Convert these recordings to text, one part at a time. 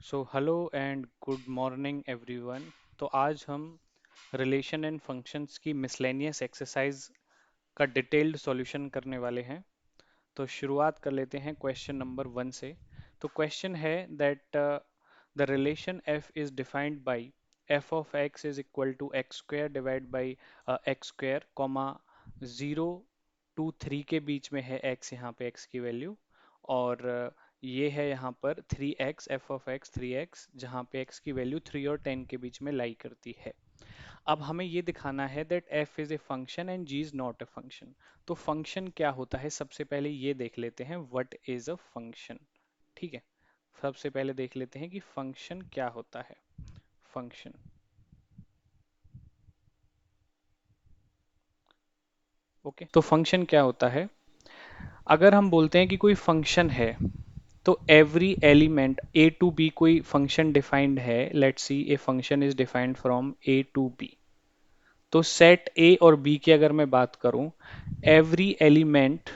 So hello and good morning everyone. तो आज हम रिलेशन एंड फंक्शंस की मिसलेनियस एक्सरसाइज का डिटेल्ड सॉल्यूशन करने वाले हैं। तो शुरुआत कर लेते हैं क्वेश्चन नंबर 1 से। तो क्वेश्चन है that the relation f is defined by f of x is equal to x square divide by x square comma 0 to 3 के बीच में है x, यहाँ पे x की वैल्यू। और ये है यहाँ पर 3x, f of x 3x, जहाँ पे x की वैल्यू 3 और 10 के बीच में लाई करती है। अब हमें ये दिखाना है that f is a function and g is not a function. तो फंक्शन क्या होता है, सबसे पहले ये देख लेते हैं व्हाट इज अ फंक्शन। ठीक है, सबसे पहले देख लेते हैं कि फंक्शन क्या होता है। Function, okay. तो फंक्शन क्या होता है, अगर हम बोलते हैं कि कोई फंक्शन है तो every element A to B कोई फंक्शन डिफाइंड है। Let's see a function is defined from A to B. तो सेट ए और बी की अगर मैं बात करूं, every element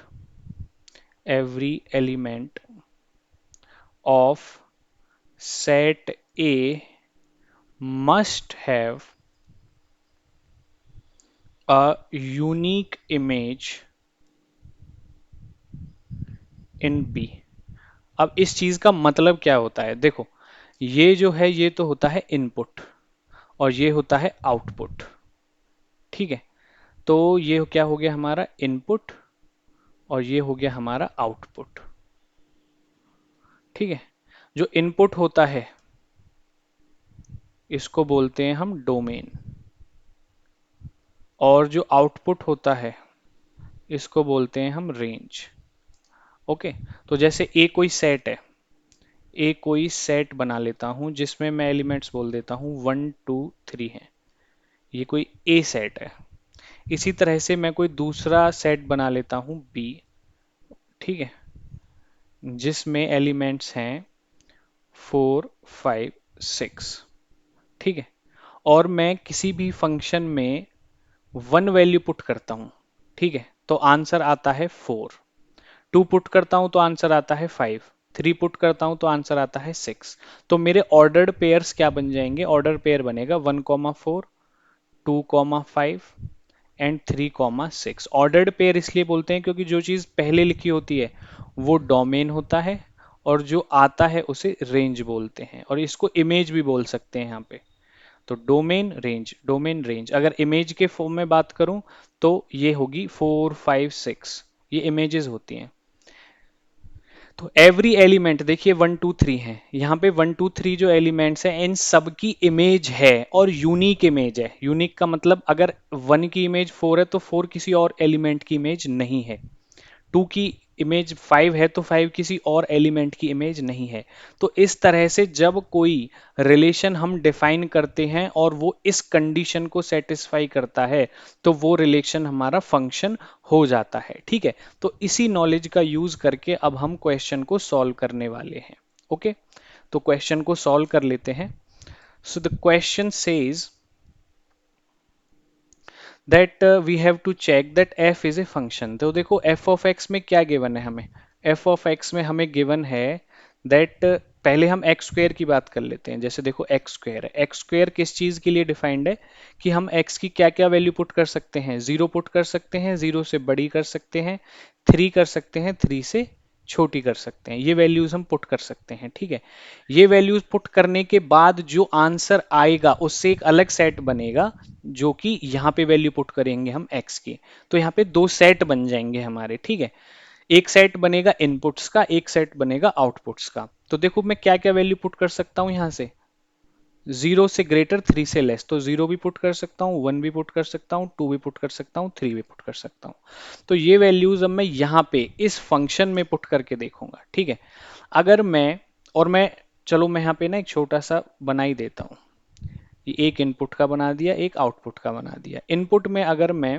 of set A must have a unique image in B। अब इस चीज का मतलब क्या होता है, देखो ये जो है ये तो होता है इनपुट और ये होता है आउटपुट। ठीक है, तो ये क्या हो गया हमारा इनपुट और ये हो गया हमारा आउटपुट। ठीक है, जो इनपुट होता है इसको बोलते हैं हम डोमेन, और जो आउटपुट होता है इसको बोलते हैं हम रेंज। ओके, तो जैसे ए कोई सेट है, ए कोई सेट बना लेता हूं जिसमें मैं एलिमेंट्स बोल देता हूं 1 2 3 है, ये कोई ए सेट है। इसी तरह से मैं कोई दूसरा सेट बना लेता हूं बी, ठीक है, जिसमें एलिमेंट्स हैं 4 5 6। ठीक है, और मैं किसी भी फंक्शन में 1 वैल्यू पुट करता हूं, ठीक है, तो आंसर आता है 4। 2 पुट करता हूं तो आंसर आता है 5। 3 पुट करता हूं तो आंसर आता है 6। तो मेरे ऑर्डर्ड पेयर्स क्या बन जाएंगे, ऑर्डर पेयर बनेगा 1 4 2 5 एंड 3 6। ऑर्डर्ड पेयर इसलिए बोलते हैं क्योंकि जो चीज पहले लिखी होती है वो डोमेन होता है और जो आता है उसे रेंज बोलते हैं, और इसको इमेज भी बोल सकते हैं यहाँ पे। तो डोमेन रेंज अगर इमेज के फॉर्म में बात करूं तो ये होगी 4 5 6, ये इमेजेस होती हैं। तो एवरी एलिमेंट देखिए 1 2 3 है, यहाँ पे 1 2 3 जो एलिमेंट्स हैं इन सब की इमेज है और यूनिक इमेज है। यूनिक का मतलब अगर 1 की इमेज 4 है तो 4 किसी और एलिमेंट की इमेज नहीं है। 2 की इमेज 5 है तो 5 किसी और एलिमेंट की इमेज नहीं है। तो इस तरह से जब कोई रिलेशन हम डिफाइन करते हैं और वो इस कंडीशन को सेटिस्फाई करता है तो वो रिलेशन हमारा फंक्शन हो जाता है। ठीक है, तो इसी नॉलेज का यूज करके अब हम क्वेश्चन को सॉल्व करने वाले हैं। ओके, तो क्वेश्चन को सॉल्व कर लेते हैं। So the question says that we have to check that f is a function. तो देखो f ऑफ x में क्या गिवन है हमें, f ऑफ x में हमें गिवन है दैट पहले हम एक्स स्क्वेयर की बात कर लेते हैं। जैसे देखो एक्स स्क्वेयर है, एक्स स्क्वेयर किस चीज के लिए डिफाइंड है कि हम x की क्या क्या वैल्यू पुट कर सकते हैं, 0 पुट कर सकते हैं, 0 से बड़ी कर सकते हैं, 3 कर सकते हैं, 3 से छोटी कर सकते हैं, ये वैल्यूज हम पुट कर सकते हैं। ठीक है, ये वैल्यूज पुट करने के बाद जो आंसर आएगा उससे एक अलग सेट बनेगा जो कि यहाँ पे वैल्यू पुट करेंगे हम x की। तो यहाँ पे दो सेट बन जाएंगे हमारे। ठीक है, एक सेट बनेगा इनपुट्स का, एक सेट बनेगा आउटपुट्स का। तो देखो मैं क्या क्या वैल्यू पुट कर सकता हूँ यहाँ से, 0 से ग्रेटर 3 से लेस, तो 0 भी पुट कर सकता हूँ, 1 भी पुट कर सकता हूँ, 2 भी पुट कर सकता हूँ, 3 भी पुट कर सकता हूँ। तो ये वैल्यूज अब मैं यहाँ पे इस फंक्शन में पुट करके देखूंगा। ठीक है, अगर मैं, और मैं, चलो मैं यहाँ पे ना एक छोटा सा बना ही देता हूँ, ये एक इनपुट का बना दिया, एक आउटपुट का बना दिया। इनपुट में अगर मैं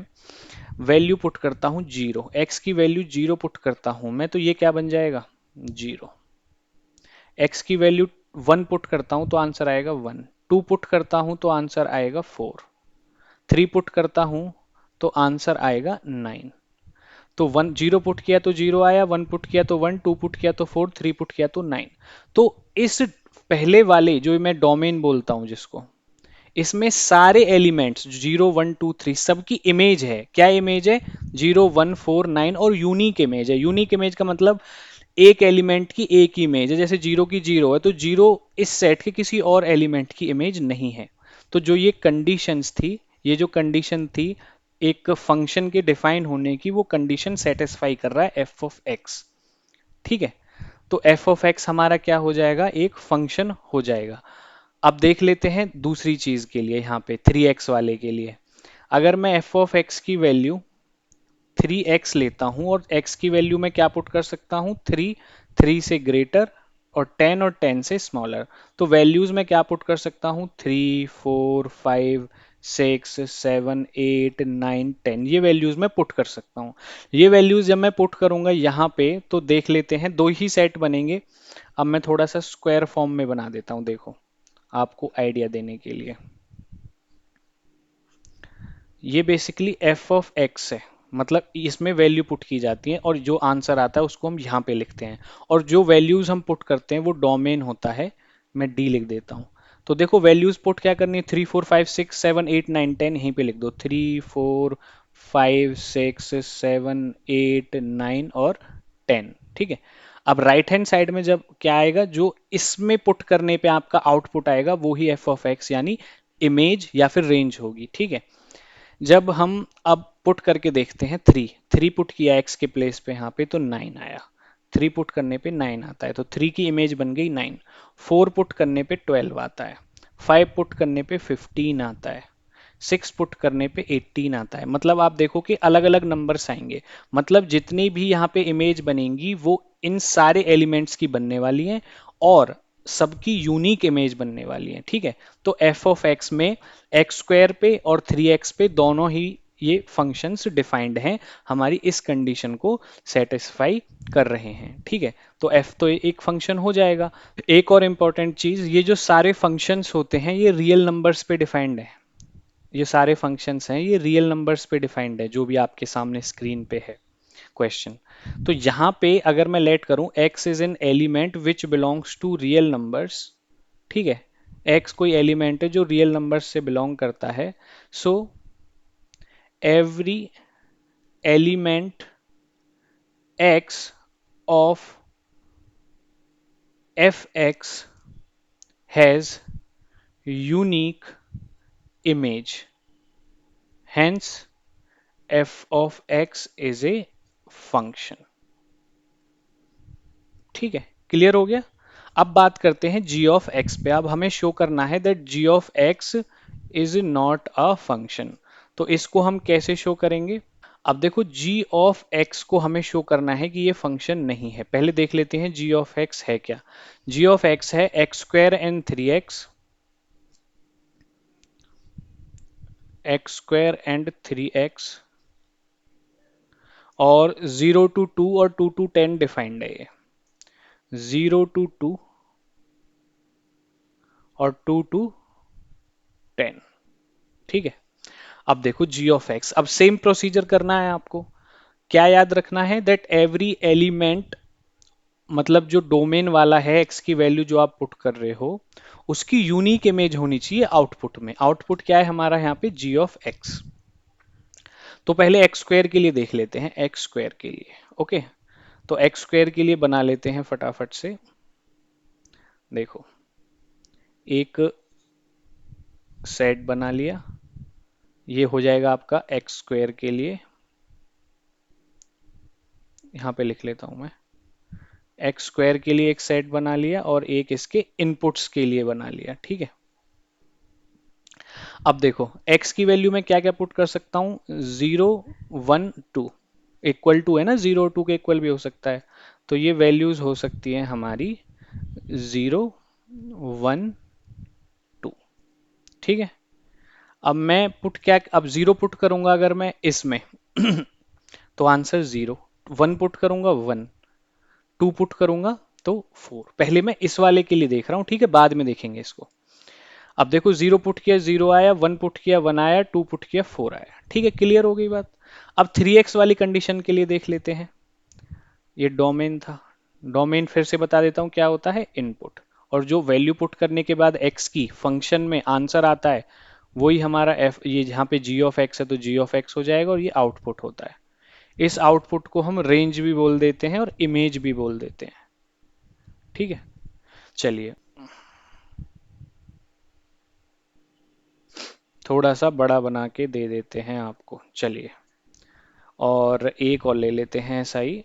वैल्यू पुट करता हूँ 0, एक्स की वैल्यू 0 पुट करता हूँ मैं, तो ये क्या बन जाएगा 0। एक्स की वैल्यू 1 पुट करता हूँ तो आंसर आएगा 1। 2 पुट करता हूँ तो आंसर आएगा 4। 3 पुट करता हूँ तो आंसर आएगा 9। तो 1 0 पुट किया तो 0 आया, 1 पुट किया तो 1, 2 पुट किया तो 4, 3 पुट किया तो 9। तो इस पहले वाले जो मैं डोमेन बोलता हूं जिसको, इसमें सारे एलिमेंट्स 0 1 2 3 सबकी इमेज है। क्या इमेज है? 0 1 4 9 और यूनिक इमेज है। यूनिक इमेज का मतलब एक एलिमेंट की एक ही इमेज है। जैसे जीरो की जीरो है तो जीरो इस सेट के किसी और एलिमेंट की इमेज नहीं है। तो जो ये कंडीशंस थी, ये जो कंडीशन थी एक फंक्शन के डिफाइन होने की, वो कंडीशन सेटिस्फाई कर रहा है एफ ऑफ एक्स। ठीक है, तो एफ ऑफ एक्स हमारा क्या हो जाएगा? एक फंक्शन हो जाएगा। अब देख लेते हैं दूसरी चीज के लिए, यहाँ पे 3x वाले के लिए। अगर मैं एफ ऑफ एक्स की वैल्यू 3x लेता हूं और x की वैल्यू में क्या पुट कर सकता हूं? 3, 3 से ग्रेटर और 10 से स्मॉलर। तो वैल्यूज में क्या पुट कर सकता हूं? 3 4 5 6 7 8 9 10, ये वैल्यूज में पुट कर सकता हूं। ये वैल्यूज जब मैं पुट करूंगा यहाँ पे तो देख लेते हैं दो ही सेट बनेंगे। अब मैं थोड़ा सा स्क्वायर फॉर्म में बना देता हूं, देखो आपको आइडिया देने के लिए। ये बेसिकली एफ ऑफ एक्स है, मतलब इसमें वैल्यू पुट की जाती है और जो आंसर आता है उसको हम यहाँ पे लिखते हैं। और जो वैल्यूज हम पुट करते हैं वो डोमेन होता है। मैं डी लिख देता हूँ। तो देखो वैल्यूज पुट क्या करनी है? 3 4 5 6 7 8 9 10, यहीं पे लिख दो। 3 4 5 6 7 8 9 और 10। ठीक है, अब राइट हैंड साइड में जब क्या आएगा, जो इसमें पुट करने पे आपका आउटपुट आएगा वो ही एफ ऑफ एक्स यानी इमेज या फिर रेंज होगी। ठीक है, जब हम अब पुट करके देखते हैं, 3 पुट किया एक्स के प्लेस पे यहाँ पे तो 9 आया। 3 पुट करने पे 9 आता है तो 3 की इमेज बन गई 9। 4 पुट करने पे 12 आता है। 5 पुट करने पे 15 आता है। 6 पुट करने पे 18 आता है। मतलब आप देखो कि अलग अलग नंबर्स आएंगे। मतलब जितनी भी यहाँ पे इमेज बनेंगी वो इन सारे एलिमेंट्स की बनने वाली हैं और सबकी यूनिक इमेज बनने वाली है। ठीक है, तो एफ ऑफ एक्स में एक्स स्क्वायर पे और 3x पे दोनों ही ये फंक्शंस डिफाइंड हैं, हमारी इस कंडीशन को सेटिस्फाई कर रहे हैं। ठीक है, तो f तो एक फंक्शन हो जाएगा। एक और इम्पॉर्टेंट चीज, ये जो सारे फंक्शंस होते हैं ये रियल नंबर्स पे डिफाइंड है। ये सारे फंक्शंस हैं ये रियल नंबर्स पे डिफाइंड है, जो भी आपके सामने स्क्रीन पे है क्वेश्चन। तो यहाँ पे अगर मैं लेट करूं x is an element which belongs to real numbers. ठीक है, x कोई एलिमेंट है जो रियल नंबर्स से बिलोंग करता है। So every element x of F x has unique image, hence F of x is a function. ठीक है, क्लियर हो गया। अब बात करते हैं g ऑफ x पे। अब हमें शो करना है that g of x is not a function. तो इसको हम कैसे शो करेंगे? अब देखो g ऑफ x को हमें शो करना है कि ये फंक्शन नहीं है। पहले देख लेते हैं g ऑफ x है क्या। g ऑफ x है x square and 3x, x square and 3x, और 0 to 2 और 2 to 10 डिफाइंड है ये। 0 to 2 और 2 to 10। ठीक है, अब देखो g ऑफ x, अब सेम प्रोसीजर करना है आपको। क्या याद रखना है? दैट एवरी एलिमेंट, मतलब जो डोमेन वाला है x की वैल्यू जो आप पुट कर रहे हो उसकी यूनिक इमेज होनी चाहिए आउटपुट में। आउटपुट क्या है हमारा यहाँ पे? g of x। तो पहले एक्स स्क्वायर के लिए देख लेते हैं, एक्स स्क्वायर के लिए। ओके, तो एक्स स्क्वायर के लिए बना लेते हैं फटाफट से। देखो, एक सेट बना लिया, ये हो जाएगा आपका एक्स स्क्वायर के लिए। यहाँ पे लिख लेता हूं मैं, एक्स स्क्वायर के लिए एक सेट बना लिया और एक इसके इनपुट्स के लिए बना लिया। ठीक है, अब देखो x की वैल्यू में क्या क्या पुट कर सकता हूं? 0 1 2, इक्वल टू है ना, 0 2 के इक्वल भी हो सकता है। तो ये वैल्यूज हो सकती है हमारी 0 1 2। ठीक है, अब मैं पुट क्या, अब 0 पुट करूंगा अगर मैं इसमें तो आंसर 0। 1 पुट करूंगा 1, 2 पुट करूंगा तो 4। पहले मैं इस वाले के लिए देख रहा हूं, ठीक है, बाद में देखेंगे इसको। अब देखो 0 पुट किया 0 आया, 1 पुट किया 1 आया, 2 पुट किया 4 आया। ठीक है, क्लियर हो गई बात। अब 3x वाली कंडीशन के लिए देख लेते हैं। ये डोमेन था, डोमेन फिर से बता देता हूं क्या होता है? इनपुट। और जो वैल्यू पुट करने के बाद x की फंक्शन में आंसर आता है वही हमारा f, ये जहाँ पे g ऑफ x है तो g ऑफ x हो जाएगा और ये आउटपुट होता है। इस आउटपुट को हम रेंज भी बोल देते हैं और इमेज भी बोल देते हैं। ठीक है, चलिए थोड़ा सा बड़ा बना के दे देते हैं आपको। चलिए और एक और ले लेते हैं ऐसा ही।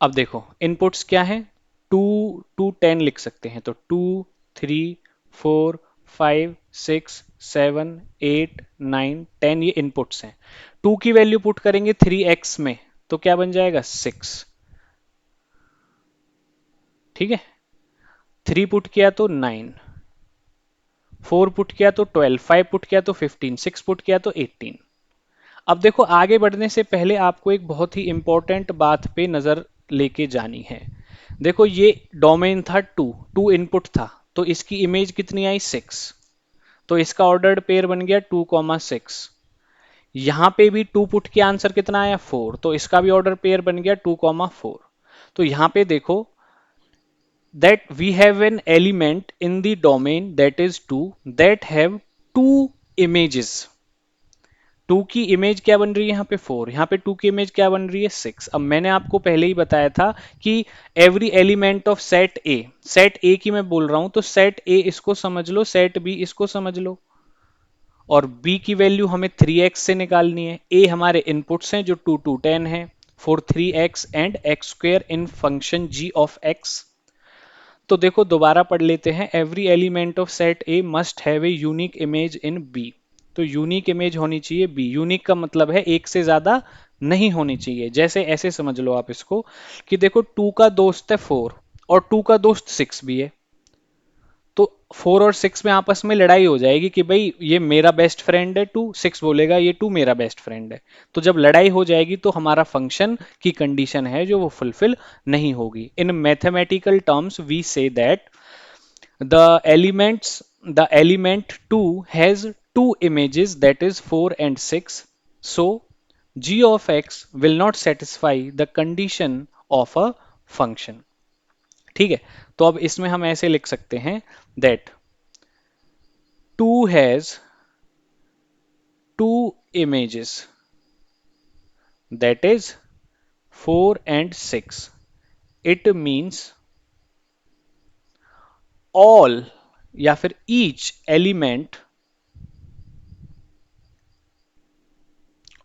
अब देखो इनपुट्स क्या हैं, 2 to 10 लिख सकते हैं, तो 2 3 4 5 6 7 8 9 10 ये इनपुट्स हैं। 2 की वैल्यू पुट करेंगे 3x में तो क्या बन जाएगा 6। ठीक है, 3 पुट किया तो 9, 4 पुट किया तो 12, 5 पुट किया तो 15, 6 पुट किया तो 18। अब देखो आगे बढ़ने से पहले आपको एक बहुत ही इंपॉर्टेंट बात पे नजर लेके जानी है। देखो ये डोमेन था 2 इनपुट था, तो इसकी इमेज कितनी आई 6, तो इसका ऑर्डर्ड पेयर बन गया 2,6। यहाँ पे भी 2 पुट किया आंसर कितना आया 4, तो इसका भी ऑर्डर पेयर बन गया 2,4। तो यहाँ पे देखो that we have an element in the domain that is 2 that have two images। 2 की इमेज क्या बन रही है यहाँ पे 4, यहाँ पे 2 की इमेज क्या बन रही है 6। अब मैंने आपको पहले ही बताया था कि एवरी एलिमेंट ऑफ सेट ए की मैं बोल रहा हूं तो सेट ए इसको समझ लो, सेट बी इसको समझ लो, और बी की वैल्यू हमें 3x से निकालनी है। ए हमारे इनपुट्स हैं जो 2 to 10 है, for 3x and x square in function g of x। तो देखो दोबारा पढ़ लेते हैं, every element of set A must have a unique image in B. तो यूनिक इमेज होनी चाहिए बी, यूनिक का मतलब है एक से ज्यादा नहीं होनी चाहिए। जैसे ऐसे समझ लो आप इसको कि देखो 2 का दोस्त है 4 और 2 का दोस्त 6 भी है, तो 4 और 6 में आपस में लड़ाई हो जाएगी कि भाई ये मेरा बेस्ट फ्रेंड है 2, 6 बोलेगा ये 2 मेरा बेस्ट फ्रेंड है। तो जब लड़ाई हो जाएगी तो हमारा फंक्शन की कंडीशन है जो वो फुलफिल नहीं होगी। In mathematical terms we say that the element 2 has two images, that is 4 and 6, so g of x will not satisfy the condition of a function। ठीक है, तो अब इसमें हम ऐसे लिख सकते हैं that 2 has two images, that is 4 and 6, it means all या फिर each element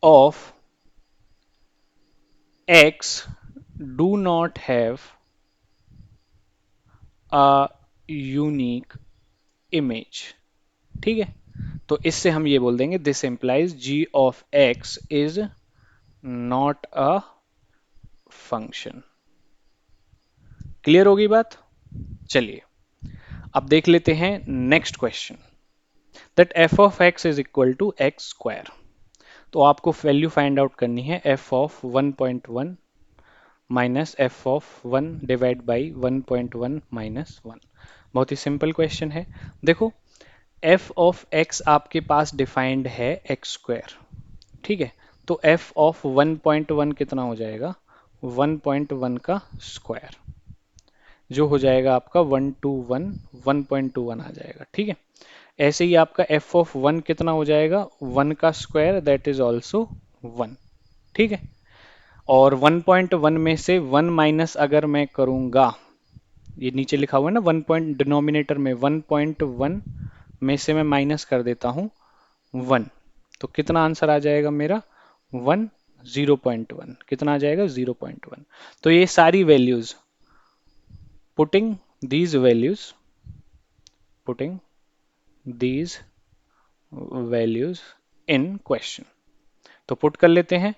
of x do not have a unique image। ठीक है, तो इससे हम ये बोल देंगे this implies g of x is not a function. Clear होगी बात? चलिए अब देख लेते हैं next question, that f of x is equal to x square. तो आपको वैल्यू फाइंड आउट करनी है f of 1.1 minus f of 1 divide by 1.1 minus 1। बहुत ही सिंपल क्वेश्चन है। देखो f ऑफ x आपके पास डिफाइंड है एक्स स्क्वायर, ठीक है, तो f ऑफ 1.1 कितना हो जाएगा 1.1 का स्क्वायर, जो हो जाएगा आपका 121 आ जाएगा। ठीक है, ऐसे ही आपका f ऑफ 1 कितना हो जाएगा 1 का स्क्वायर, दैट इज ऑल्सो 1। ठीक है, और 1.1 में से 1 माइनस अगर मैं करूंगा, ये नीचे लिखा हुआ है ना 1 पॉइंट डिनोमिनेटर में, 1.1 में से मैं माइनस कर देता हूं 1, तो कितना आंसर आ जाएगा मेरा 1, 0.1 कितना आ जाएगा 0.1। तो ये सारी values putting these values putting these values in question, तो पुट कर लेते हैं।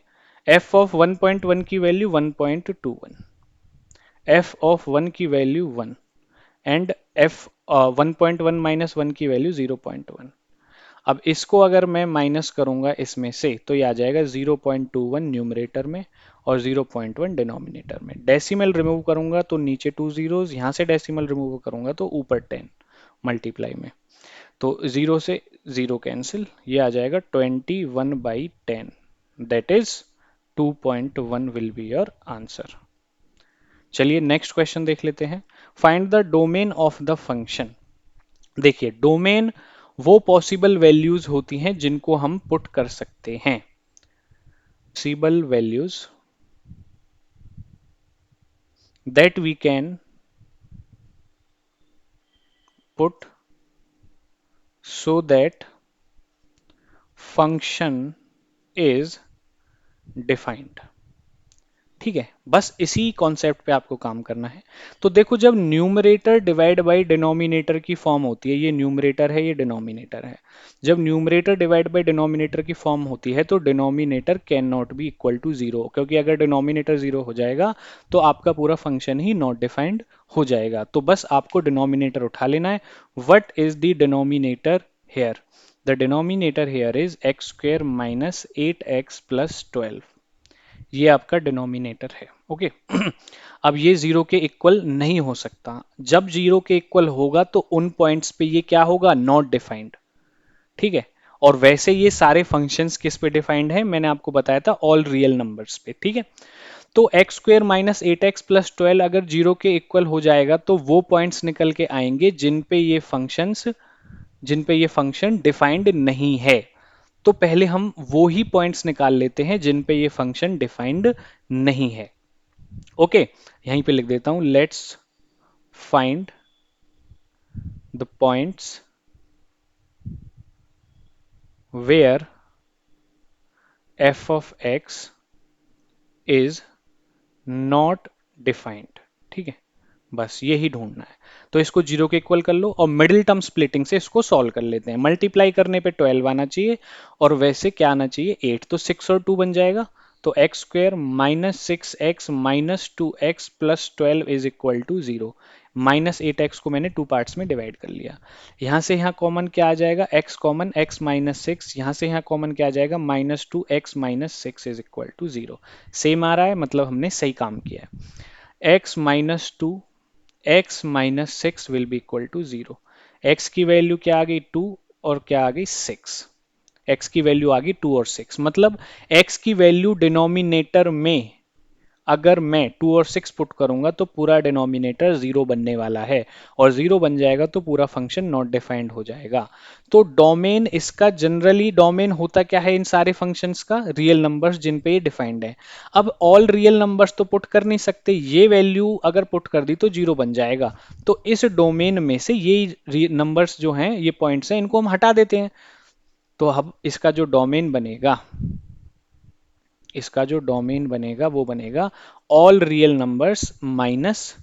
f ऑफ 1.1 की वैल्यू 1.21, f ऑफ 1 की वैल्यू 1 एंड f 1.1 माइनस 1 की वैल्यू 0.1। अब इसको अगर मैं माइनस करूंगा इसमें से तो ये आ जाएगा 0.21 न्यूमरेटर में और 0.1 डिनोमिनेटर में। डेसिमल रिमूव करूंगा तो नीचे 2 जीरोस, यहाँ से डेसिमल रिमूव करूंगा तो ऊपर 10 मल्टीप्लाई में, तो 0 से 0 कैंसिल, ये आ जाएगा 21/10, that is 2.1 will be your answer. चलिए नेक्स्ट क्वेश्चन देख लेते हैं। Find the domain of the function. देखिए डोमेन वो पॉसिबल वैल्यूज होती हैं जिनको हम पुट कर सकते हैं। Possible values that we can put so that function is defined। ठीक है, बस इसी कॉन्सेप्ट पे आपको काम करना है। तो देखो जब न्यूमरेटर डिवाइड बाय डिनोमिनेटर की फॉर्म होती है, ये न्यूमरेटर है ये डिनोमिनेटर है, जब न्यूमरेटर डिवाइड बाय डिनोमिनेटर की फॉर्म होती है तो denominator can not be equal to zero, क्योंकि अगर डिनोमिनेटर जीरो हो जाएगा तो आपका पूरा फंक्शन ही नॉट डिफाइंड हो जाएगा। तो बस आपको डिनोमिनेटर उठा लेना है। What is the denominator here? The denominator here is x square minus 8x plus 12। ये आपका डिनोमिनेटर है। ओके अब ये जीरो के इक्वल नहीं हो सकता। जब जीरो के इक्वल होगा तो उन पॉइंट्स पे ये क्या होगा? Not defined. ठीक है, और वैसे ये सारे फंक्शंस किस पे डिफाइंड है? मैंने आपको बताया था ऑल रियल नंबर्स पे। ठीक है, तो x square minus 8x plus 12 अगर जीरो के इक्वल हो जाएगा तो वो पॉइंट्स निकल के आएंगे जिन पे ये फंक्शन डिफाइंड नहीं है। तो पहले हम वो ही पॉइंट्स निकाल लेते हैं जिन पे ये फंक्शन डिफाइंड नहीं है। ओके, यहीं पे लिख देता हूं, let's find the points where f of x is not defined. ठीक है, बस यही ढूंढना है। तो इसको जीरो के इक्वल कर लो और मिडिल टर्म स्प्लिटिंग से इसको सॉल्व कर लेते हैं। मल्टीप्लाई करने पे 12 आना चाहिए और वैसे क्या आना चाहिए? 8। तो 6 और 2 बन जाएगा। तो x square minus 6x minus 2x plus 12 is equal to 0। Minus 8x को मैंने टू पार्ट्स में डिवाइड कर लिया। यहाँ से यहाँ कॉमन क्या आ जाएगा? x common, x minus 6। यहाँ से यहाँ कॉमन क्या आ जाएगा? Minus 2x minus 6 is equal to 0। Same आ रहा है, मतलब हमने सही काम किया है। x minus 2, x minus 6 will be equal to 0। x की वैल्यू क्या आ गई? 2 और क्या आ गई? 6। x की वैल्यू आ गई 2 और 6, मतलब x की वैल्यू डिनोमिनेटर में अगर मैं 2 और 6 पुट करूंगा तो पूरा डिनोमिनेटर 0 बनने वाला है, और 0 बन जाएगा तो पूरा फंक्शन नॉट डिफाइंड हो जाएगा। तो डोमेन इसका, जनरली डोमेन होता क्या है इन सारे फंक्शंस का? रियल नंबर्स जिन पे ये डिफाइंड है। अब ऑल रियल नंबर्स तो पुट कर नहीं सकते, ये वैल्यू अगर पुट कर दी तो 0 बन जाएगा। तो इस डोमेन में से ये नंबर्स जो हैं, ये पॉइंट्स हैं, इनको हम हटा देते हैं। तो अब इसका जो डोमेन बनेगा वो बनेगा all real numbers minus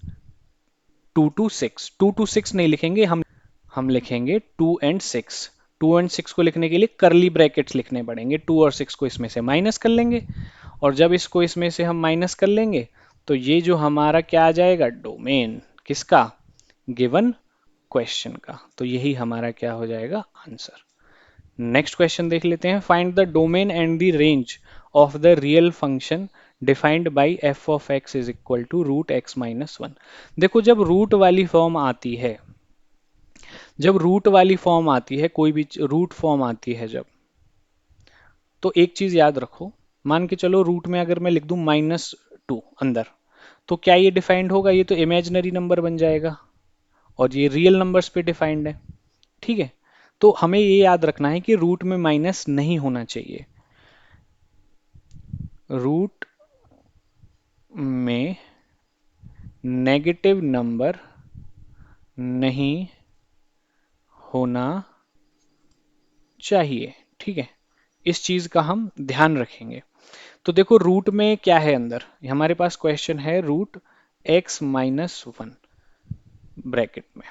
2 to 6। 2 to 6 नहीं लिखेंगे हम लिखेंगे 2 and 6। 2 and 6 को लिखने के लिए करली ब्रैकेट्स लिखने पड़ेंगे। 2 और 6 को इसमें से माइनस कर लेंगे, और जब इसको इसमें से हम माइनस कर लेंगे तो ये जो हमारा क्या आ जाएगा? डोमेन किसका? गिवन क्वेश्चन का। तो यही हमारा क्या हो जाएगा? आंसर। नेक्स्ट क्वेश्चन देख लेते हैं। Find the domain and the range of the real function defined by f of x is equal to root x minus 1। देखो जब रूट वाली फॉर्म आती है, कोई भी रूट फॉर्म आती है जब, तो एक चीज याद रखो। मान के चलो रूट में अगर मैं लिख दूं -2 अंदर, तो क्या ये डिफाइंड होगा? ये तो इमेजिनरी नंबर बन जाएगा, और ये रियल नंबर्स पे डिफाइंड है। ठीक है, तो हमें ये याद रखना है कि रूट में माइनस नहीं होना चाहिए। रूट में नेगेटिव नंबर नहीं होना चाहिए। ठीक है, इस चीज का हम ध्यान रखेंगे। तो देखो रूट में क्या है अंदर, हमारे पास क्वेश्चन है रूट एक्स माइनस 1 ब्रैकेट में।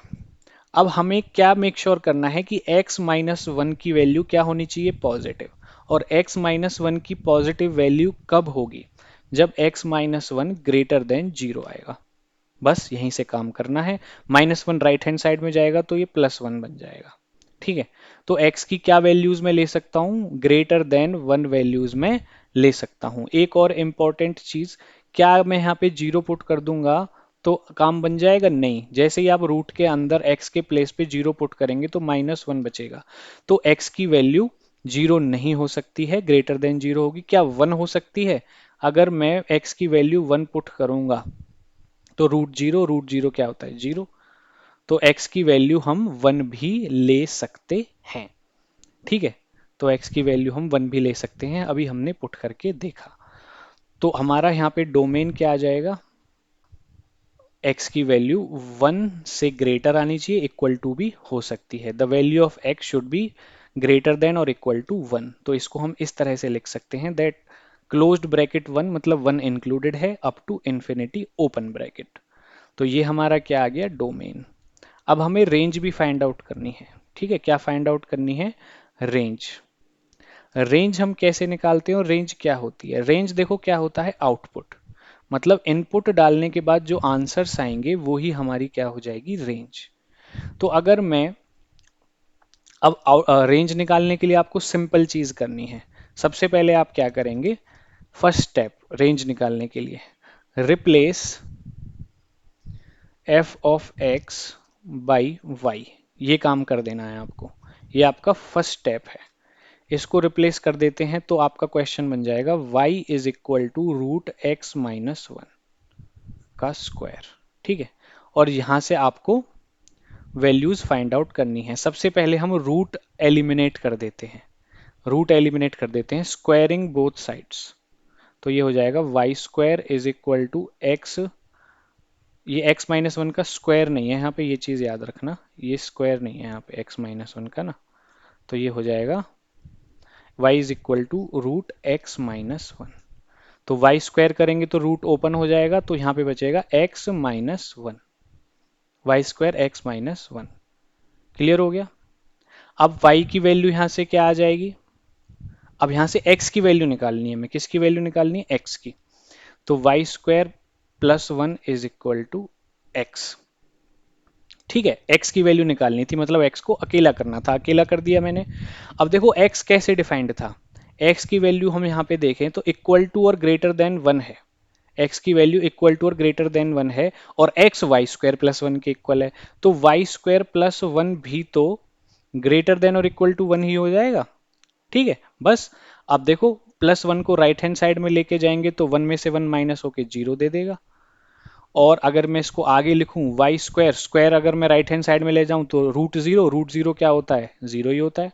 अब हमें क्या मेक श्योर करना है कि x माइनस 1 की वैल्यू क्या होनी चाहिए? पॉजिटिव। और x माइनस 1 की पॉजिटिव वैल्यू कब होगी? जब x माइनस 1 ग्रेटर देन 0 आएगा। बस यहीं से काम करना है। -1 राइट हैंड साइड में जाएगा तो ये +1 बन जाएगा। ठीक है, तो x की क्या वैल्यूज में ले सकता हूं? ग्रेटर देन 1 वैल्यूज में ले सकता हूं। एक और इंपॉर्टेंट चीज, क्या मैं यहाँ पे 0 पुट कर दूंगा तो काम बन जाएगा? नहीं। जैसे ही आप रूट के अंदर x के प्लेस पे 0 पुट करेंगे तो -1 बचेगा। तो x की वैल्यू जीरो नहीं हो सकती है, ग्रेटर देन जीरो होगी। क्या वन हो सकती है? अगर मैं x की वैल्यू वन पुट करूंगा तो रूट जीरो क्या होता है? जीरो। तो x की वैल्यू हम वन भी ले सकते हैं। ठीक है, तो x की वैल्यू हम वन भी ले सकते हैं, अभी हमने पुट करके देखा। तो हमारा यहाँ पे डोमेन क्या आ जाएगा? x की वैल्यू वन से ग्रेटर आनी चाहिए, इक्वल टू भी हो सकती है। The value of x should be greater than और इक्वल टू वन। तो इसको हम इस तरह से लिख सकते हैं दैट क्लोज्ड ब्रैकेट वन मतलब वन इंक्लूडेड है up to infinity open bracket. तो ये हमारा क्या आ गया? डोमेन। अब हमें रेंज भी फाइंड आउट करनी है। ठीक है, क्या फाइंड आउट करनी है? रेंज। रेंज हम कैसे निकालते हैं और रेंज क्या होती है? रेंज देखो क्या होता है? आउटपुट। मतलब इनपुट डालने के बाद जो आंसर्स आएंगे वो ही हमारी क्या हो जाएगी? रेंज। तो अगर मैं अब रेंज निकालने के लिए आपको सिंपल चीज करनी है। सबसे पहले आप क्या करेंगे? फर्स्ट स्टेप रेंज निकालने के लिए, replace f of x by y. ये काम कर देना है आपको। ये आपका फर्स्ट स्टेप है। इसको रिप्लेस कर देते हैं तो आपका क्वेश्चन बन जाएगा y is equal to root x minus one का स्क्वायर। ठीक है, और यहां से आपको वैल्यूज फाइंड आउट करनी है। सबसे पहले हम रूट एलिमिनेट कर देते हैं। रूट एलिमिनेट कर देते हैं स्क्वायरिंग बोथ साइड्स। तो ये हो जाएगा y square is equal to x. ये एक्स माइनस वन का स्क्वायर नहीं है यहाँ पे, ये चीज याद रखना, ये स्क्वायर नहीं है यहाँ पे एक्स माइनस वन का ना। तो ये हो जाएगा y is equal to root x minus one. तो वाई स्क्वायर करेंगे तो रूट ओपन हो जाएगा, तो यहाँ पे बचेगा x minus one. Y square x minus one. Clear हो गया? अब y की वैल्यू यहाँ से क्या आ जाएगी? अब यहाँ से x की वैल्यू निकालनी है, मैं किसकी वैल्यू निकालनी है? x की। तो y square plus one is equal to x. ठीक है, x की वैल्यू निकालनी थी, मतलब x को अकेला करना था, अकेला कर दिया मैंने। अब देखो x कैसे डिफाइंड था? x की वैल्यू हम यहाँ पे देखें तो इक्वल टू और ग्रेटर देन वन है। x की वैल्यू इक्वल टू और ग्रेटर देन वन है, और x y square plus one के इक्वल है। तो वाई स्क्वायर प्लस वन भी तो ग्रेटर देन और इक्वल टू वन ही हो जाएगा। ठीक है, बस। अब देखो प्लस वन को राइट हैंड साइड में लेके जाएंगे तो वन में से वन माइनस होके जीरो दे देगा। और अगर मैं इसको आगे लिखूं वाई स्क्वायर, स्क्वायर अगर मैं राइट हैंड साइड में ले जाऊं तो रूट जीरो, रूट जीरो क्या होता है? जीरो ही होता है।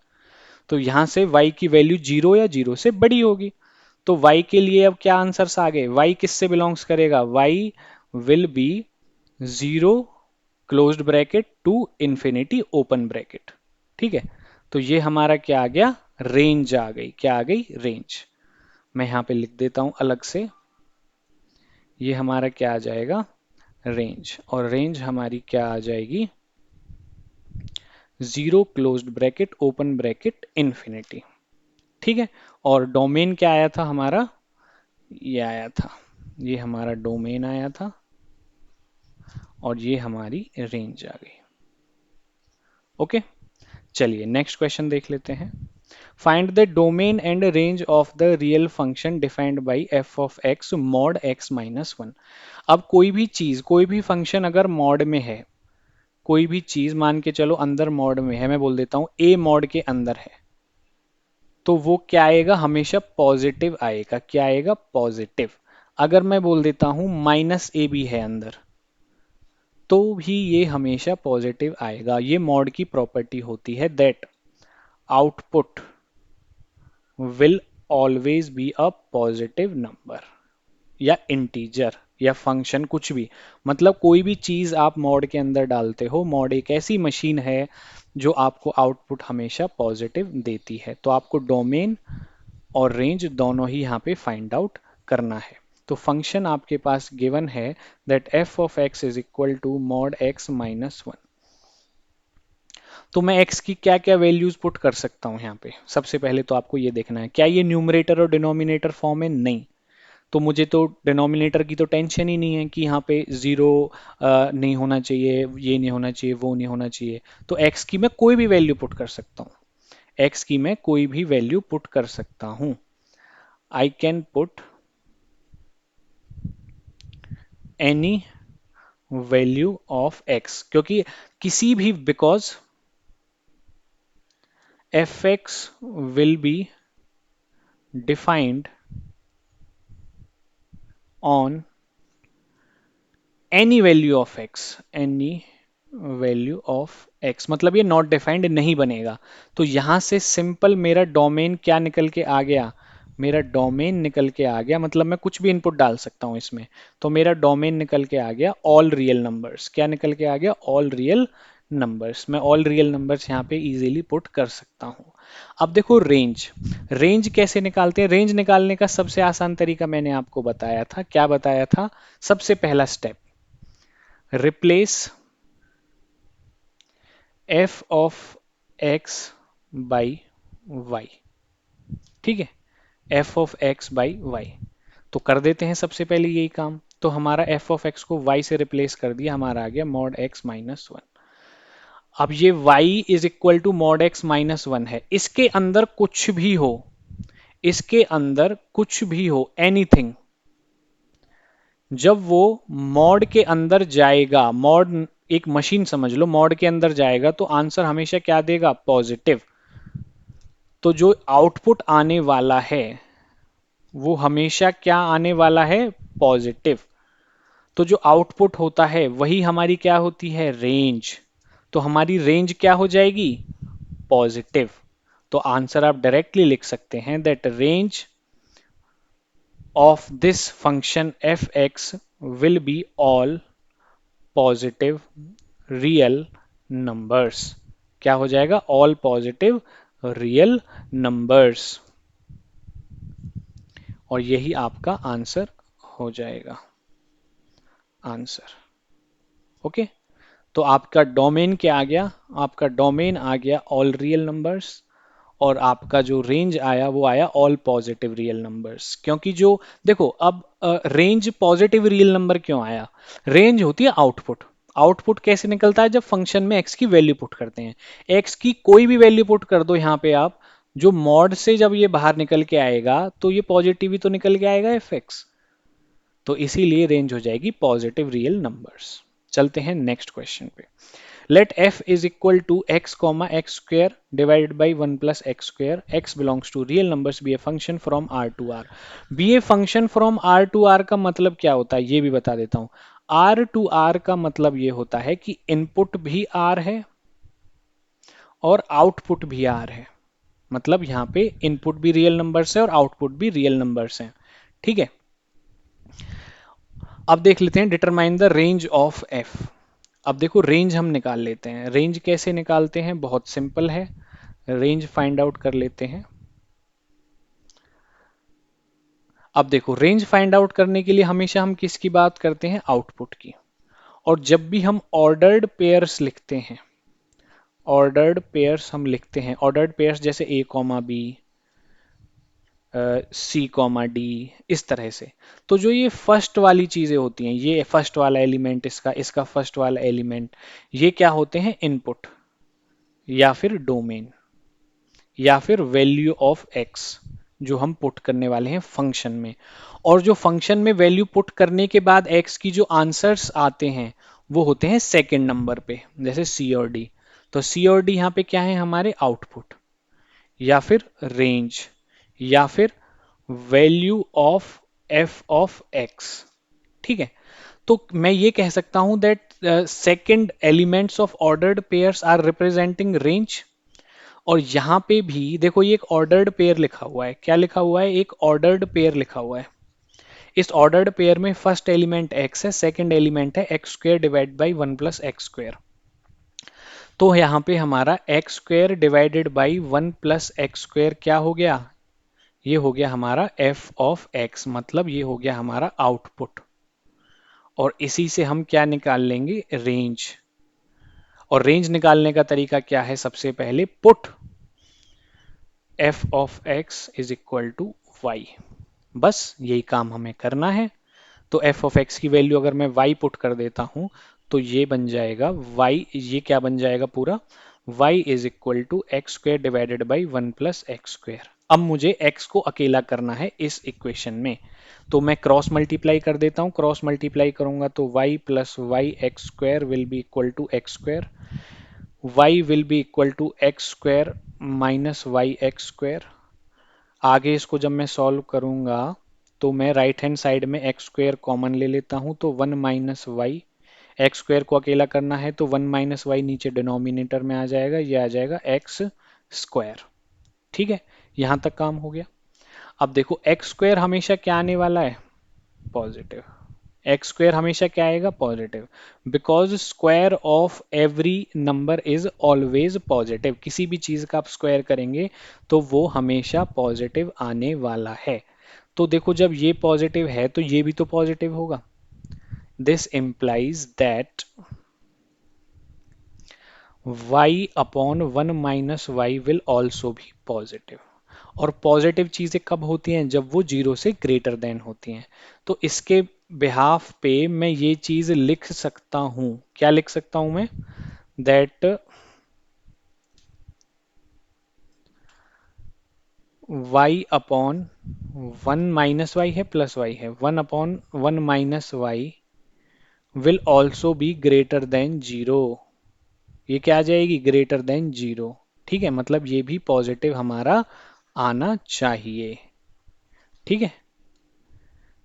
तो यहां से y की वैल्यू जीरो या जीरो से बड़ी होगी। तो y के लिए अब क्या आंसर्स आ गए? y किससे बिलोंग्स करेगा? y will be zero closed bracket to infinity open bracket. ठीक है, तो ये हमारा क्या आ गया? रेंज आ गई। क्या आ गई? रेंज। मैं यहां पे लिख देता हूं अलग से। ये हमारा क्या आ जाएगा? रेंज। और रेंज हमारी क्या आ जाएगी? Zero closed bracket open bracket infinity. ठीक है, और डोमेन क्या आया था हमारा? ये आया था, ये हमारा डोमेन आया था, और ये हमारी रेंज आ गई। ओके, चलिए नेक्स्ट क्वेश्चन देख लेते हैं। Find the domain and range of the real function defined by f of x mod x minus one. अब कोई भी चीज, कोई भी फंक्शन अगर मॉड में है, कोई भी चीज मान के चलो अंदर मॉड में है, मैं बोल देता हूं ए मॉड के अंदर है, तो वो क्या आएगा? हमेशा पॉजिटिव आएगा। क्या आएगा? पॉजिटिव। अगर मैं बोल देता हूं माइनस ए भी है अंदर, तो भी ये हमेशा पॉजिटिव आएगा। ये मॉड की प्रॉपर्टी होती है that output will always be a positive number या इंटीजर या फंक्शन, कुछ भी। मतलब कोई भी चीज आप मॉड के अंदर डालते हो, मॉड एक ऐसी मशीन है जो आपको आउटपुट हमेशा पॉजिटिव देती है। तो आपको डोमेन और रेंज दोनों ही यहाँ पे फाइंड आउट करना है। तो फंक्शन आपके पास गिवन है that f of x is equal to mod x minus one. तो मैं x की क्या क्या वैल्यूज पुट कर सकता हूँ यहाँ पे? सबसे पहले तो आपको ये देखना है क्या ये न्यूमरेटर और डिनोमिनेटर फॉर्म है? नहीं। तो मुझे तो डिनोमिनेटर की तो टेंशन ही नहीं है कि यहाँ पे जीरो नहीं होना चाहिए, ये नहीं होना चाहिए, वो नहीं होना चाहिए। तो x की मैं कोई भी वैल्यू पुट कर सकता हूँ। x की मैं कोई भी वैल्यू पुट कर सकता हूँ। I can put any value of x, क्योंकि किसी भी, because fx will be defined on any value of x, any value of x, मतलब ये नॉट डिफाइंड नहीं बनेगा। तो यहां से सिंपल मेरा डोमेन क्या निकल के आ गया, मेरा डोमेन निकल के आ गया, मतलब मैं कुछ भी इनपुट डाल सकता हूं इसमें। तो मेरा डोमेन निकल के आ गया ऑल रियल नंबर्स। क्या निकल के आ गया? All real numbers. मैं ऑल रियल नंबर्स यहाँ पे इजीली पुट कर सकता हूँ। अब देखो रेंज, रेंज कैसे निकालते हैं? रेंज निकालने का सबसे आसान तरीका मैंने आपको बताया था। क्या बताया था? सबसे पहला step, replace f of x by y। ठीक है, f of x by y। तो कर देते हैं सबसे पहले यही काम। तो हमारा f ऑफ x को y से रिप्लेस कर दिया, हमारा आ गया मॉड x माइनस वन। अब ये y is equal to mod x minus one है, इसके अंदर कुछ भी हो, इसके अंदर कुछ भी हो, एनीथिंग, जब वो मॉड के अंदर जाएगा, मॉड एक मशीन समझ लो, मॉड के अंदर जाएगा तो आंसर हमेशा क्या देगा? पॉजिटिव। तो जो आउटपुट आने वाला है वो हमेशा क्या आने वाला है? पॉजिटिव। तो जो आउटपुट होता है वही हमारी क्या होती है? रेंज। तो हमारी रेंज क्या हो जाएगी? पॉजिटिव। तो आंसर आप डायरेक्टली लिख सकते हैं that range of this function F x will be all positive real numbers. क्या हो जाएगा? All positive real numbers. और यही आपका आंसर हो जाएगा, आंसर। ओके, तो आपका डोमेन क्या आ गया? आपका डोमेन आ गया ऑल रियल नंबर्स, और आपका जो रेंज आया वो आया ऑल पॉजिटिव रियल नंबर्स। क्योंकि जो देखो अब रेंज पॉजिटिव रियल नंबर क्यों आया? रेंज होती है आउटपुट। आउटपुट कैसे निकलता है? जब फंक्शन में x की वैल्यू पुट करते हैं। x की कोई भी वैल्यू पुट कर दो यहाँ पे आप, जो मॉड से जब ये बाहर निकल के आएगा तो ये पॉजिटिव ही तो निकल के आएगा एफ एक्स। तो इसीलिए रेंज हो जाएगी पॉजिटिव रियल नंबर्स। चलते हैं नेक्स्ट क्वेश्चन पे। Let f is equal to x comma x square divided by 1 plus x square, x belongs to real numbers, be a function from R to R। be a function from R to R का मतलब क्या होता है ये भी बता देता हूँ। R to R का मतलब ये होता है कि इनपुट भी R है और आउटपुट भी R है। मतलब यहाँ पे इनपुट भी रियल नंबर्स है और आउटपुट भी रियल नंबर्स हैं। ठीक है, अब देख लेते हैं determine the range of f। अब देखो रेंज हम निकाल लेते हैं। रेंज कैसे निकालते हैं? बहुत सिंपल है, रेंज फाइंड आउट कर लेते हैं। अब देखो रेंज फाइंड आउट करने के लिए हमेशा हम किसकी बात करते हैं? आउटपुट की। और जब भी हम ऑर्डर्ड पेयर्स लिखते हैं, ऑर्डर्ड पेयर्स हम लिखते हैं, ऑर्डर्ड पेयर्स जैसे a comma B, C comma D, इस तरह से। तो जो ये फर्स्ट वाली चीजें होती हैं, ये फर्स्ट वाला एलिमेंट, इसका इसका फर्स्ट वाला एलिमेंट, ये क्या होते हैं? इनपुट या फिर डोमेन या फिर वैल्यू ऑफ एक्स, जो हम पुट करने वाले हैं फंक्शन में। और जो फंक्शन में वैल्यू पुट करने के बाद एक्स की जो आंसर्स आते हैं वो होते हैं सेकंड नंबर पे, जैसे सी और डी। तो सी और डी यहाँ पे क्या है? हमारे आउटपुट या फिर रेंज या फिर value of f of x. ठीक है, तो मैं ये कह सकता हूं that second elements of ordered pairs are representing range. और यहाँ पे भी देखो ये एक ऑर्डर्ड पेयर लिखा हुआ है। क्या लिखा हुआ है? एक ऑर्डर्ड पेयर लिखा हुआ है। इस ऑर्डर्ड पेयर में फर्स्ट एलिमेंट x है, सेकंड एलिमेंट है x square divide by one plus x square. तो यहाँ पे हमारा x square divided by one plus x square क्या हो गया? ये हो गया हमारा f ऑफ x, मतलब ये हो गया हमारा आउटपुट। और इसी से हम क्या निकाल लेंगे? रेंज। और रेंज निकालने का तरीका क्या है? सबसे पहले put f of x is equal to y। बस यही काम हमें करना है। तो f ऑफ x की वैल्यू अगर मैं y पुट कर देता हूं तो ये बन जाएगा y, ये क्या बन जाएगा पूरा? y is equal to x square divided by one plus x square. अब मुझे x को अकेला करना है इस इक्वेशन में, तो मैं क्रॉस मल्टीप्लाई कर देता हूं। क्रॉस मल्टीप्लाई करूंगा तो y plus y x square will be equal to x square, y will be equal to x square minus y x square. आगे इसको जब मैं सॉल्व करूंगा तो मैं राइट हैंड साइड में एक्स स्क्वायर कॉमन ले लेता हूं, तो one minus y, x square को अकेला करना है तो वन माइनस वाई नीचे डिनोमिनेटर में आ जाएगा, ये आ जाएगा एक्स स्क्वायर। ठीक है, यहां तक काम हो गया। अब देखो एक्स स्क्वायर हमेशा क्या आने वाला है, पॉजिटिव। एक्स स्क्वायर हमेशा क्या आएगा, positive, because square of every number is always positive. किसी भी चीज का आप स्क्वायर करेंगे तो वो हमेशा पॉजिटिव आने वाला है। तो देखो जब ये पॉजिटिव है तो ये भी तो पॉजिटिव होगा। This implies that y upon one minus y will also भी पॉजिटिव। और पॉजिटिव चीजें कब होती हैं, जब वो जीरो से ग्रेटर देन होती हैं। तो इसके बिहाफ पे मैं ये चीज लिख सकता हूं, क्या लिख सकता हूं मैं, that y upon one minus y है प्लस वाई है, one upon one minus y will also be greater than zero. ये क्या आ जाएगी, ग्रेटर देन जीरो। ठीक है, मतलब ये भी पॉजिटिव हमारा आना चाहिए। ठीक है,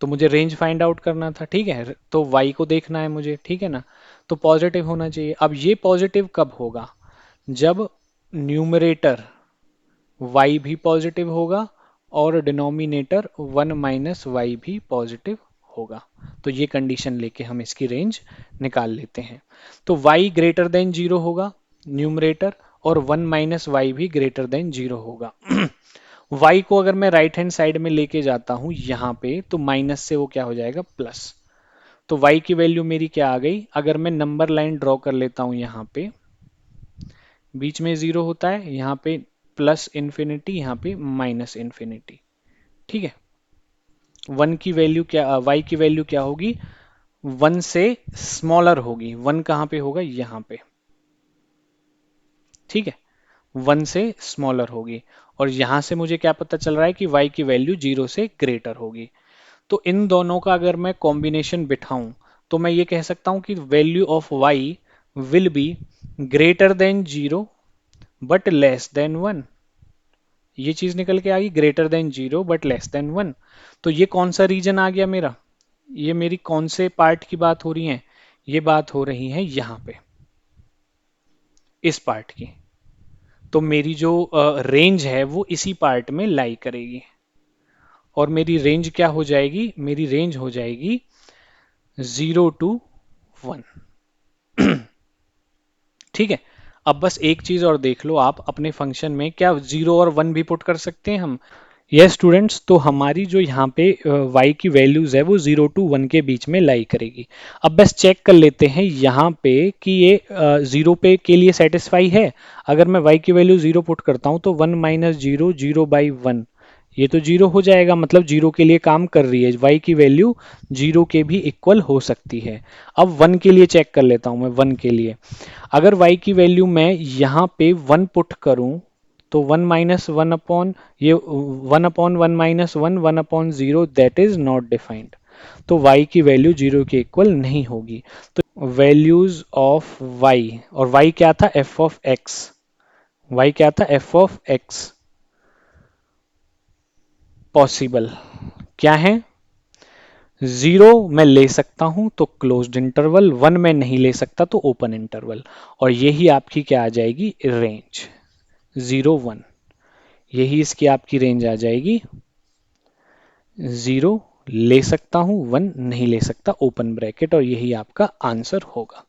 तो मुझे रेंज फाइंड आउट करना था। ठीक है, तो y को देखना है मुझे, ठीक है ना। तो पॉजिटिव होना चाहिए। अब ये पॉजिटिव कब होगा, जब न्यूमरेटर y भी पॉजिटिव होगा और डिनोमिनेटर वन माइनस वाई भी पॉजिटिव होगा। तो ये कंडीशन लेके हम इसकी रेंज निकाल लेते हैं। तो y ग्रेटर देन जीरो होगा न्यूमरेटर, और वन माइनस वाई भी ग्रेटर देन जीरो होगा। y को अगर मैं राइट हैंड साइड में लेके जाता हूं यहाँ पे, तो माइनस से वो क्या हो जाएगा, प्लस। तो y की वैल्यू मेरी क्या आ गई, अगर मैं नंबर लाइन ड्रॉ कर लेता हूं यहाँ पे, बीच में जीरो होता है, यहाँ पे प्लस इन्फिनिटी, यहाँ पे माइनस इन्फिनिटी। ठीक है, वन की वैल्यू क्या, y की वैल्यू क्या होगी, वन से स्मॉलर होगी। वन कहाँ पे होगा, यहाँ पे। ठीक है, वन से स्मॉलर होगी। और यहां से मुझे क्या पता चल रहा है कि y की वैल्यू जीरो से ग्रेटर होगी। तो इन दोनों का अगर मैं कॉम्बिनेशन बिठाऊं तो मैं ये कह सकता हूं कि value of y will B greater than zero but less than one. ये चीज निकल के आ गई, greater than zero but less than one. तो ये कौन सा रीजन आ गया मेरा, ये मेरी कौन से पार्ट की बात हो रही है, ये बात हो रही है यहाँ पे, इस पार्ट की। तो मेरी जो रेंज है वो इसी पार्ट में लाई करेगी। और मेरी रेंज क्या हो जाएगी, मेरी रेंज हो जाएगी जीरो टू वन। ठीक है, अब बस एक चीज और देख लो आप अपने फंक्शन में, क्या जीरो और वन भी पुट कर सकते हैं हम। यस स्टूडेंट्स, तो हमारी जो यहाँ पे y की वैल्यूज है वो 0 to 1 के बीच में लाई करेगी। अब बस चेक कर लेते हैं यहाँ पे कि ये जीरो पे के लिए सेटिस्फाई है। अगर मैं y की वैल्यू जीरो पुट करता हूँ तो one minus zero, zero by one, ये तो जीरो हो जाएगा, मतलब जीरो के लिए काम कर रही है। y की वैल्यू जीरो के भी इक्वल हो सकती है। अब वन के लिए चेक कर लेता हूँ मैं, वन के लिए अगर y की वैल्यू मैं यहाँ पे वन पुट करूँ तो वन माइनस वन अपॉन ये one upon one minus one, one upon zero, that is not defined. तो y की वैल्यू जीरो के इक्वल नहीं होगी। तो वैल्यूज ऑफ y, और y क्या था, f ऑफ x, y क्या था, f ऑफ x, पॉसिबल क्या है, जीरो मैं ले सकता हूं तो क्लोज्ड इंटरवल, वन में नहीं ले सकता तो ओपन इंटरवल। और यही आपकी क्या आ जाएगी, रेंज, जीरो वन, यही इसकी आपकी रेंज आ जाएगी। जीरो ले सकता हूं, वन नहीं ले सकता, ओपन ब्रैकेट, और यही आपका आंसर होगा।